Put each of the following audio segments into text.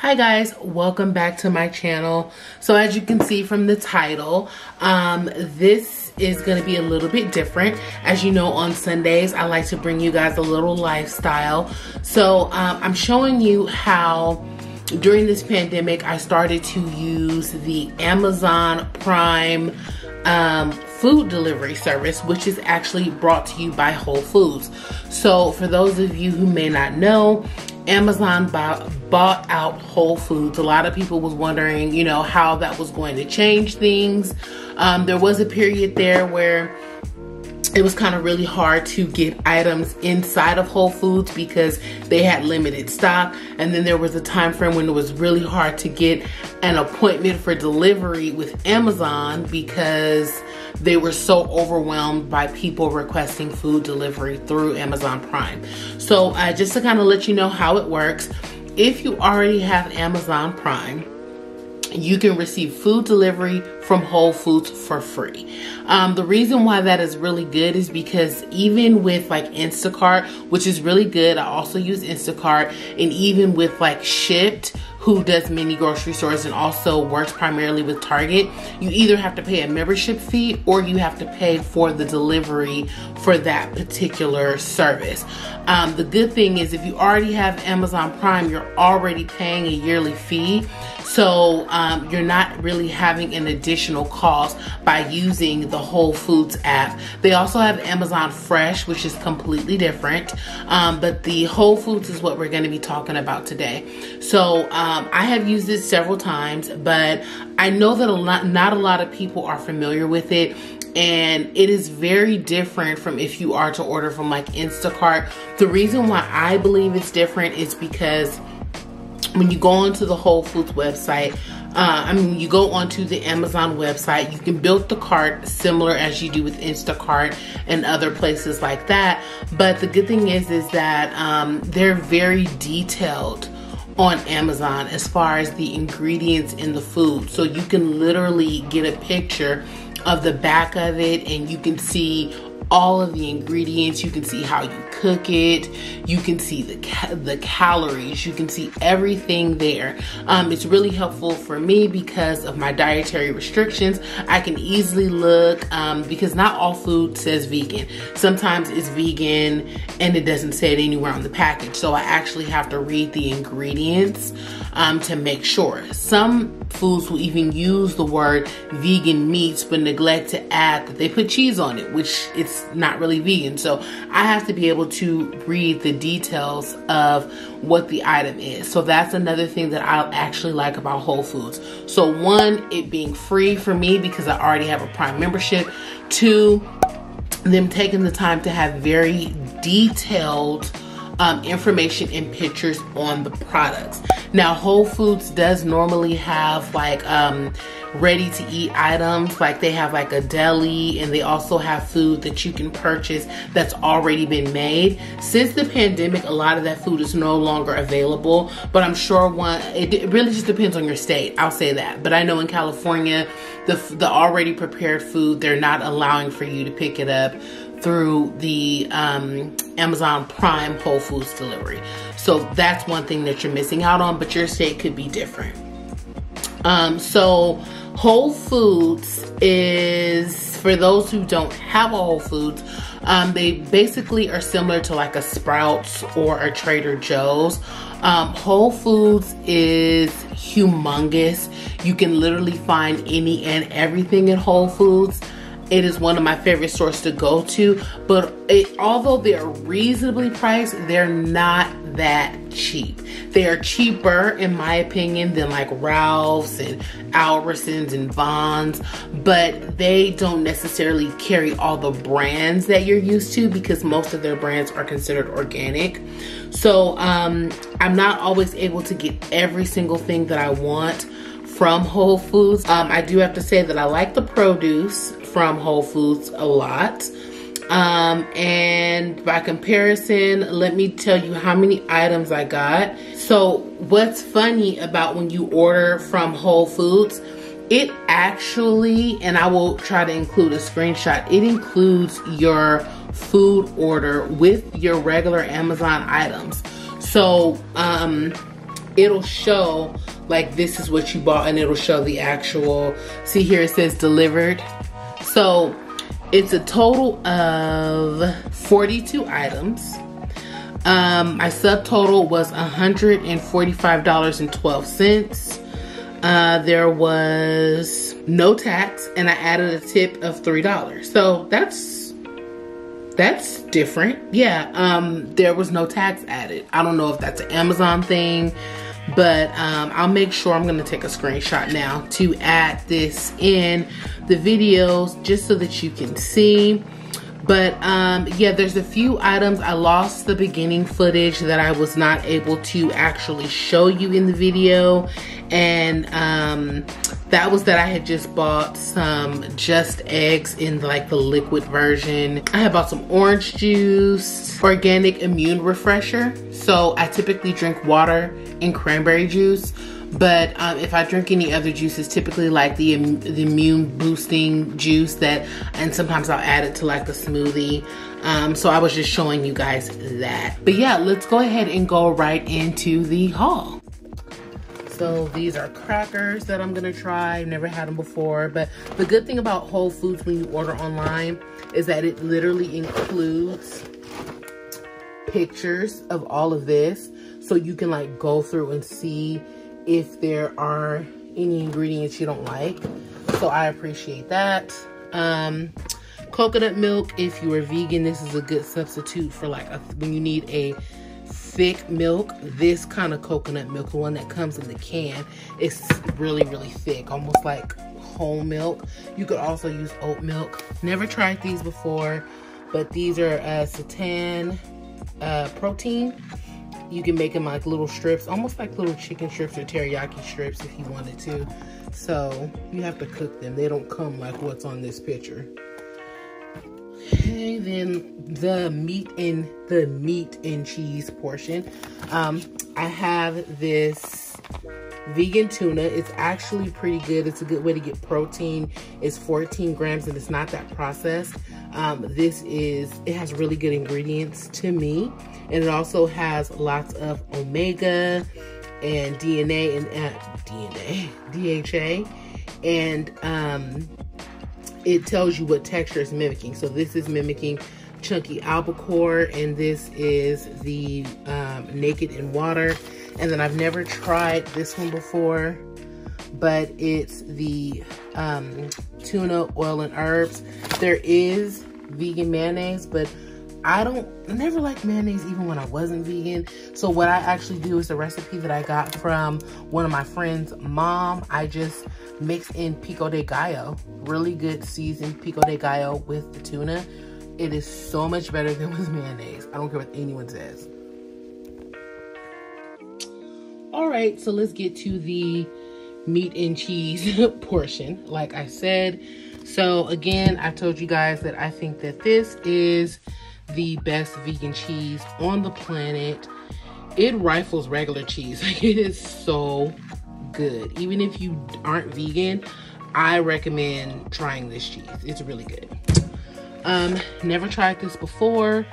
Hi guys, welcome back to my channel. So as you can see from the title, this is going to be a little bit different. As you know, on Sundays I like to bring you guys a little lifestyle. So I'm showing you how during this pandemic I started to use the Amazon Prime food delivery service, which is actually brought to you by Whole Foods. So for those of you who may not know, Amazon bought out Whole Foods. A lot of people was wondering, you know, how that was going to change things. There was a period there where it was kind of really hard to get items inside of Whole Foods because they had limited stock. And then there was a time frame when it was really hard to get an appointment for delivery with Amazon because they were so overwhelmed by people requesting food delivery through Amazon Prime. So just to kind of let you know how it works, if you already have Amazon Prime, you can receive food delivery from Whole Foods for free. The reason why that is really good is because even with like Instacart, which is really good, I also use Instacart, and even with like Shipt, who does many grocery stores and also works primarily with Target, you either have to pay a membership fee or you have to pay for the delivery for that particular service. The good thing is if you already have Amazon Prime, you're already paying a yearly fee. So you're not really having an additional cost by using the Whole Foods app. They also have Amazon Fresh, which is completely different. But the Whole Foods is what we're going to be talking about today. So I have used this several times, but I know that not a lot of people are familiar with it. And it is very different from if you are to order from like Instacart. The reason why I believe it's different is because when you go onto the Whole Foods website, you go onto the Amazon website, you can build the cart similar as you do with Instacart and other places like that. But the good thing is that they're very detailed on Amazon as far as the ingredients in the food. So you can literally get a picture of the back of it and you can see all of the ingredients. You can see how you cook it. You can see the calories. You can see everything there. It's really helpful for me because of my dietary restrictions. I can easily look because not all food says vegan. Sometimes it's vegan and it doesn't say it anywhere on the package. So I actually have to read the ingredients to make sure. Some foods will even use the word vegan meats but neglect to add that they put cheese on it, which it's not really vegan. So I have to be able to read the details of what the item is. So that's another thing that I actually like about Whole Foods. So one, it being free for me because I already have a Prime membership. Two, them taking the time to have very detailed information and pictures on the products. Now Whole Foods does normally have like ready to eat items, like they have like a deli, and they also have food that you can purchase that's already been made. Since the pandemic, a lot of that food is no longer available, but I'm sure it really just depends on your state, I'll say that. But I know in California, the already prepared food, they're not allowing for you to pick it up through the Amazon Prime Whole Foods delivery. So that's one thing that you're missing out on, but your state could be different. So Whole Foods is, for those who don't have a Whole Foods, they basically are similar to like a Sprouts or a Trader Joe's. Whole Foods is humongous. You can literally find any and everything at Whole Foods. It is one of my favorite stores to go to, but although they're reasonably priced, they're not that cheap. They are cheaper, in my opinion, than like Ralph's and Albertsons and Vons, but they don't necessarily carry all the brands that you're used to because most of their brands are considered organic. So I'm not always able to get every single thing that I want from Whole Foods. I do have to say that I like the produce from Whole Foods a lot. And by comparison, let me tell you how many items I got. So what's funny about when you order from Whole Foods, it actually, and I will try to include a screenshot, it includes your food order with your regular Amazon items. So it'll show like this is what you bought, and it'll show the actual, see here it says delivered. So it's a total of 42 items. My subtotal was $145.12. There was no tax, and I added a tip of $3. So that's different. Yeah, there was no tax added. I don't know if that's an Amazon thing, but I'll make sure, I'm gonna take a screenshot now to add this in the videos just so that you can see. But yeah, there's a few items. I lost the beginning footage that I was not able to actually show you in the video. And that was that I had just bought some Just Eggs in like the liquid version. I had bought some orange juice, organic immune refresher. So I typically drink water and cranberry juice. But if I drink any other juices, typically like the immune boosting juice and sometimes I'll add it to like the smoothie. So I was just showing you guys that. But yeah, let's go ahead and go right into the haul. So these are crackers that I'm gonna try. I've never had them before, but the good thing about Whole Foods when you order online is that it literally includes pictures of all of this. So you can like go through and see if there are any ingredients you don't like. So I appreciate that. Coconut milk, if you are vegan, this is a good substitute for like when you need a thick milk. This kind of coconut milk, the one that comes in the can, is really, really thick, almost like whole milk. You could also use oat milk. Never tried these before, but these are seitan protein. You can make them like little strips, almost like little chicken strips or teriyaki strips if you wanted to. So you have to cook them. They don't come like what's on this picture. Okay, then the meat and cheese portion. I have this vegan tuna. It's actually pretty good. It's a good way to get protein. It's 14 grams and it's not that processed. It has really good ingredients to me. And it also has lots of omega and DNA and DHA. And it tells you what texture it's mimicking. So this is mimicking chunky albacore, and this is the naked in water. And then I've never tried this one before, but it's the tuna, oil, and herbs. There is vegan mayonnaise, but I never liked mayonnaise even when I wasn't vegan. So what I actually do is a recipe that I got from one of my friend's mom. I just mix in pico de gallo, really good seasoned pico de gallo with the tuna. It is so much better than with mayonnaise. I don't care what anyone says. All right, so let's get to the meat and cheese portion, like I said. So again, I told you guys that I think that this is the best vegan cheese on the planet. It rifles regular cheese. Like, it is so good. Even if you aren't vegan, I recommend trying this cheese. It's really good. Never tried this before,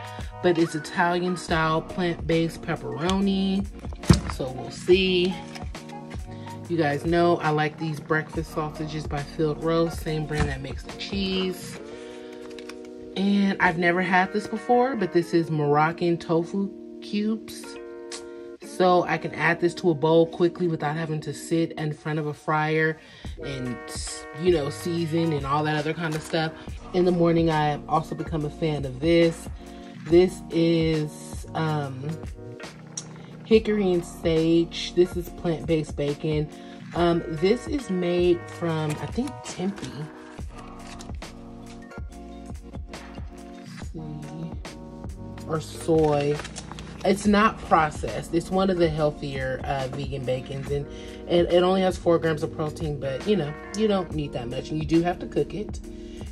but it's Italian style plant-based pepperoni. So we'll see. You guys know I like these breakfast sausages by Field Roast, same brand that makes the cheese. And I've never had this before, but this is Moroccan tofu cubes. So I can add this to a bowl quickly without having to sit in front of a fryer and, you know, season and all that other kind of stuff. In the morning, I have also become a fan of this. This is hickory and sage. This is plant-based bacon. This is made from, I think, Tempe. Or soy. It's not processed. It's one of the healthier vegan bacons, and it only has 4 grams of protein, but you know, you don't need that much, and you do have to cook it.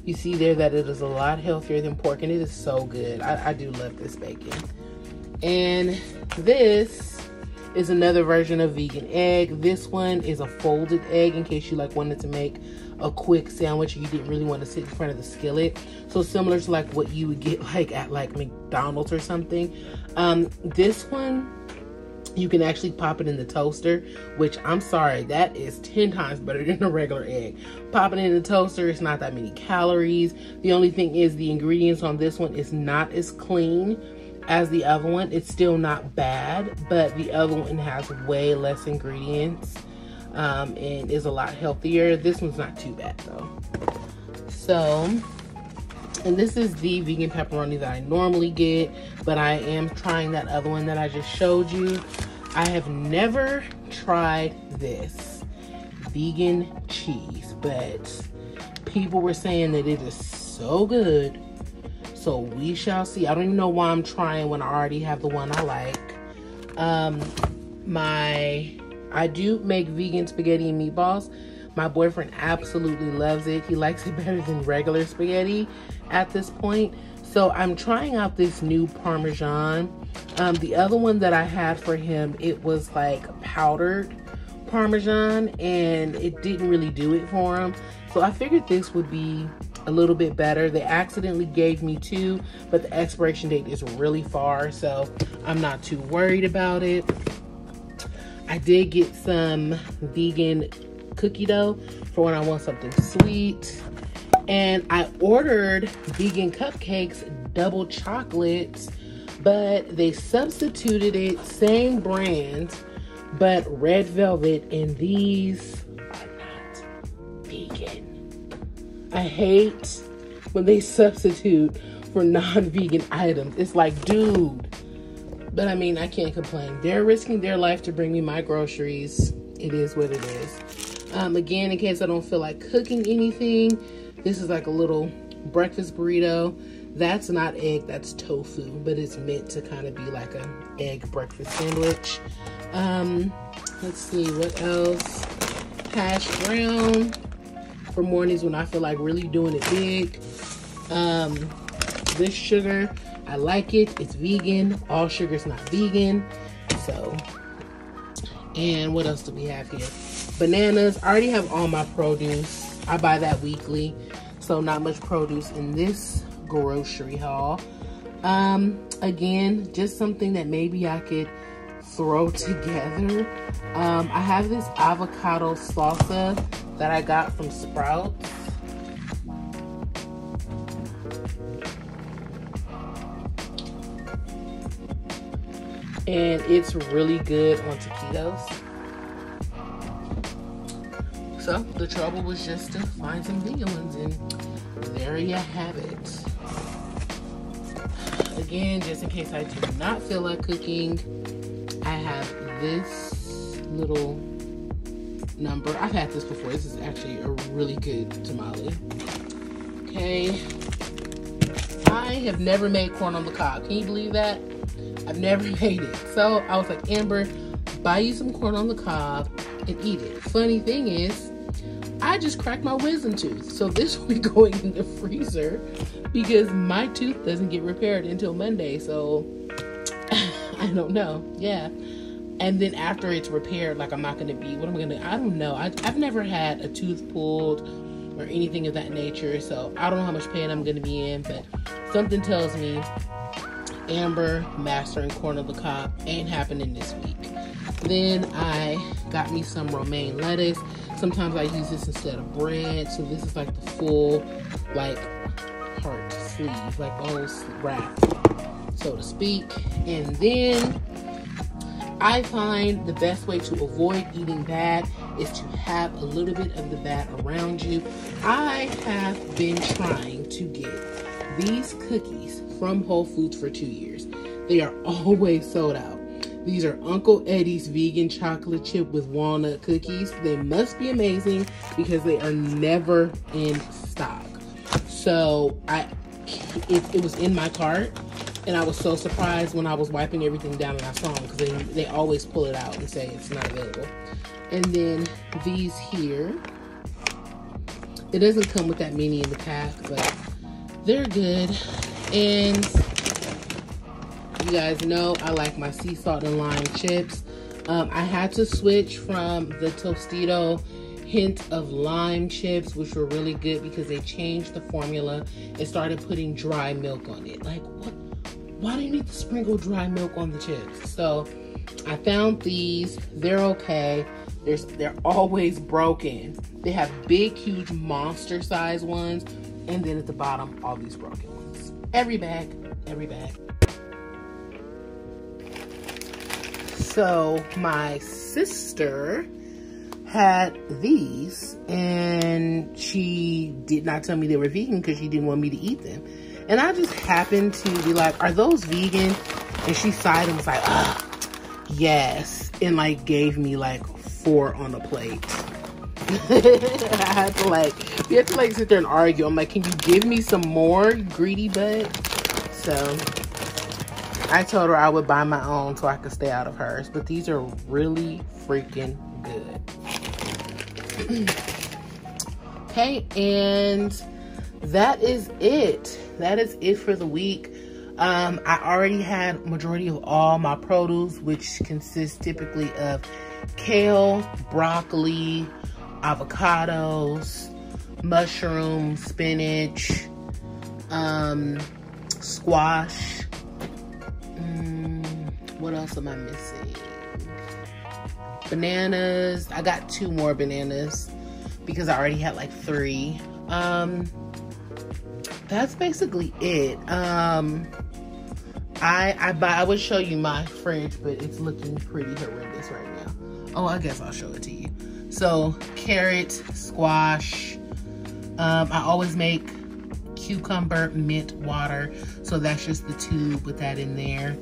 You see there that it is a lot healthier than pork, and it is so good. I do love this bacon. And this is another version of vegan egg. This one is a folded egg in case you like wanted to make a quick sandwich and you didn't really want to sit in front of the skillet. So similar to like what you would get like at like McDonald's or something. This one You can actually pop it in the toaster, which I'm sorry, that is 10 times better than a regular egg. Pop it in the toaster, it's not that many calories. The only thing is the ingredients on this one is not as clean as the other one. It's still not bad, but the other one has way less ingredients and is a lot healthier. This one's not too bad though. So, and this is the vegan pepperoni that I normally get, but I am trying that other one that I just showed you. I have never tried this vegan cheese, but people were saying that it is so good. So we shall see. I don't even know why I'm trying when I already have the one I like. I do make vegan spaghetti and meatballs. My boyfriend absolutely loves it. He likes it better than regular spaghetti at this point. So I'm trying out this new Parmesan. The other one that I had for him, it was like powdered Parmesan and it didn't really do it for him. So I figured this would be a little bit better. They accidentally gave me 2, but the expiration date is really far, so I'm not too worried about it. I did get some vegan cookie dough for when I want something sweet. And I ordered vegan cupcakes, double chocolate, but they substituted it, same brand, but red velvet, and these are not vegan. I hate when they substitute for non-vegan items. It's like, dude. But I mean, I can't complain. They're risking their life to bring me my groceries. It is what it is. Again, in case I don't feel like cooking anything, this is like a little breakfast burrito. That's not egg, that's tofu, but it's meant to kind of be like an egg breakfast sandwich. Let's see, what else? Hash brown for mornings when I feel like really doing it big. This sugar, I like it. It's vegan. All sugar is not vegan. So, and what else do we have here? Bananas. I already have all my produce. I buy that weekly. So not much produce in this grocery haul. Again, just something that maybe I could throw together. I have this avocado salsa that I got from Sprouts. And it's really good on taquitos. So the trouble was just to find some vegan ones, and there you have it. Again, just in case I do not feel like cooking, I have this little number. I've had this before. This is actually a really good tamale. Okay. I have never made corn on the cob. Can you believe that? I've never made it. So I was like, Amber, buy you some corn on the cob and eat it. Funny thing is, I just cracked my wisdom tooth. So this will be going in the freezer because my tooth doesn't get repaired until Monday. So I don't know. Yeah. And then after it's repaired, like I'm not going to be, what am I going to, I don't know. I've never had a tooth pulled or anything of that nature. So I don't know how much pain I'm going to be in, but something tells me Amber mastering corn on the cob ain't happening this week. Then I got me some romaine lettuce. Sometimes I use this instead of bread. So this is like the full, like, heart sleeve, like almost wrap, so to speak. And then I find the best way to avoid eating bad is to have a little bit of the bad around you. I have been trying to get these cookies from Whole Foods for 2 years. They are always sold out. These are Uncle Eddie's vegan chocolate chip with walnut cookies. They must be amazing because they are never in stock. So it was in my cart, and I was so surprised when I was wiping everything down and I saw them, because they always pull it out and say it's not available. And then these here, it doesn't come with that many in the pack, but they're good. And you guys know I like my sea salt and lime chips. I had to switch from the Tostito hint of lime chips, which were really good because they changed the formula and started putting dry milk on it. Like, what? Why do you need to sprinkle dry milk on the chips? So I found these. They're okay. They're always broken. They have big, huge monster size ones, and then at the bottom, all these broken ones. Every bag. So my sister had these, and she did not tell me they were vegan because she didn't want me to eat them. And I just happened to be like, are those vegan? And she sighed and was like, yes. And like gave me like 4 on a plate. I had to we had to sit there and argue. I'm like, can you give me some more, greedy butt? So I told her I would buy my own so I could stay out of hers. But these are really freaking good. Okay, and that is it. That is it for the week. I already had majority of all my produce, which consists typically of kale, broccoli, avocados, mushrooms, spinach, squash. What else am I missing? Bananas. I got 2 more bananas because I already had like 3. That's basically it. I would show you my fridge, but it's looking pretty horrendous right now. Oh, I guess I'll show it to you. So carrot, squash. I always make cucumber mint water, so that's just the tube with that in there.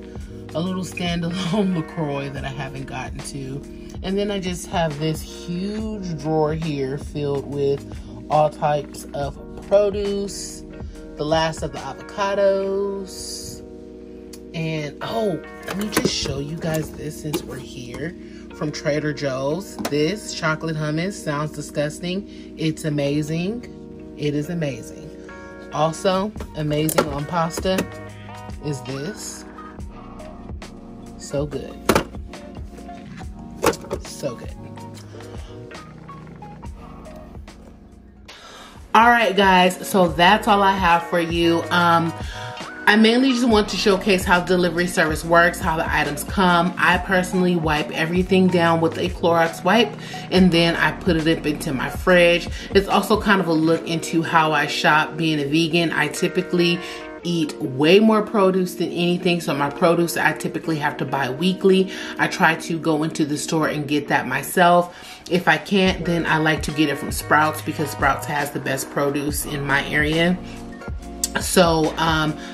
A little standalone LaCroix that I haven't gotten to. And then I just have this huge drawer here filled with all types of produce, the last of the avocados. And oh, let me just show you guys this since we're here. From Trader Joe's. This chocolate hummus sounds disgusting. It's amazing. It is amazing. Also, amazing on pasta is this. So good. So good. All right, guys. So that's all I have for you. I mainly just want to showcase how delivery service works, how the items come. I personally wipe everything down with a Clorox wipe, and then I put it up into my fridge. It's also kind of a look into how I shop being a vegan. I typically eat way more produce than anything, so my produce I typically have to buy weekly. I try to go into the store and get that myself. If I can't, then I like to get it from Sprouts because Sprouts has the best produce in my area. So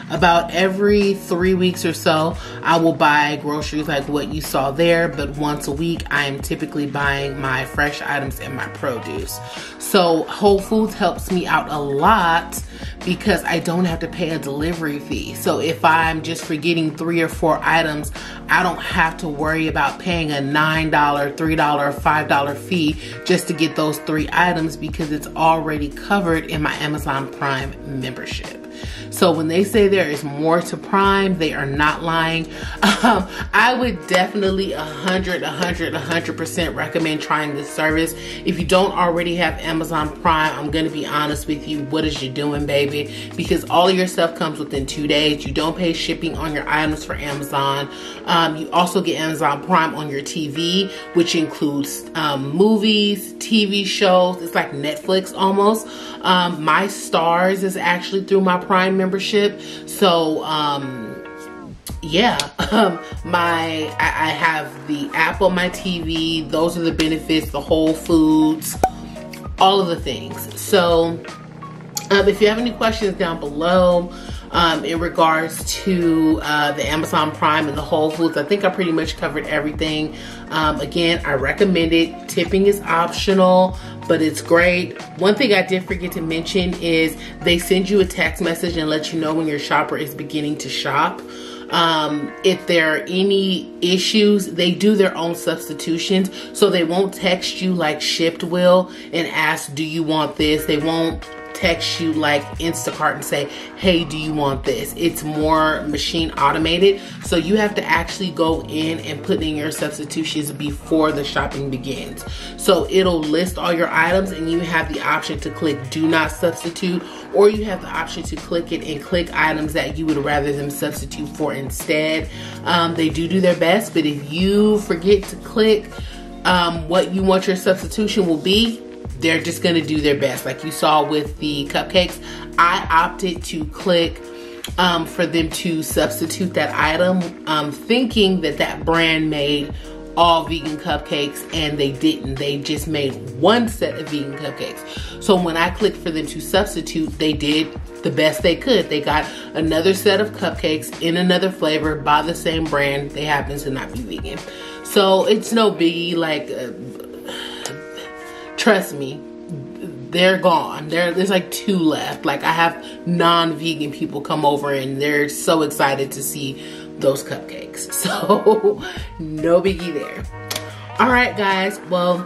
about every 3 weeks or so, I will buy groceries like what you saw there, but once a week I am typically buying my fresh items and my produce. So Whole Foods helps me out a lot because I don't have to pay a delivery fee. So if I'm just forgetting 3 or 4 items, I don't have to worry about paying a $9, $3, $5 fee just to get those 3 items because it's already covered in my Amazon Prime membership. So when they say there is more to Prime, they are not lying. I would definitely 100% recommend trying this service. If you don't already have Amazon Prime, I'm gonna be honest with you, what is you doing, baby? Because all of your stuff comes within 2 days. You don't pay shipping on your items for Amazon. You also get Amazon Prime on your TV, which includes movies, TV shows. It's like Netflix almost. My Stars is actually through my Prime membership. So yeah, I have the app on my TV. Those are the benefits, the Whole Foods, all of the things. So if you have any questions down below in regards to the Amazon Prime and the Whole Foods, I think I pretty much covered everything. Again, I recommend it. Tipping is optional, but it's great. One thing I did forget to mention is they send you a text message and let you know when your shopper is beginning to shop. If there are any issues, they do their own substitutions, so they won't text you like Shipt will and ask, do you want this? They won't text you like Instacart and say, hey, do you want this? It's more machine automated. So you have to actually go in and put in your substitutions before the shopping begins. So it'll list all your items and you have the option to click do not substitute, or you have the option to click it and click items that you would rather them substitute for instead. They do their best, but if you forget to click what you want your substitution will be, they're just gonna do their best. Like you saw with the cupcakes, I opted to click for them to substitute that item, thinking that that brand made all vegan cupcakes, and they didn't. They just made one set of vegan cupcakes. So when I clicked for them to substitute, they did the best they could. They got another set of cupcakes in another flavor by the same brand. They happen to not be vegan. So it's no biggie, like, trust me, they're gone. There's like 2 left. Like I have non-vegan people come over and they're so excited to see those cupcakes. So no biggie there. All right, guys. Well,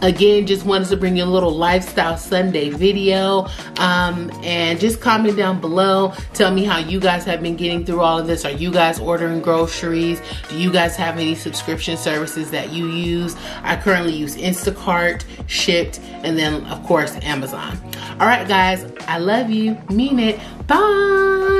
again, just wanted to bring you a little Lifestyle Sunday video, and just comment down below. Tell me how you guys have been getting through all of this. Are you guys ordering groceries? Do you guys have any subscription services that you use? I currently use Instacart, Shipt, and then of course Amazon. All right, guys, I love you, mean it. Bye.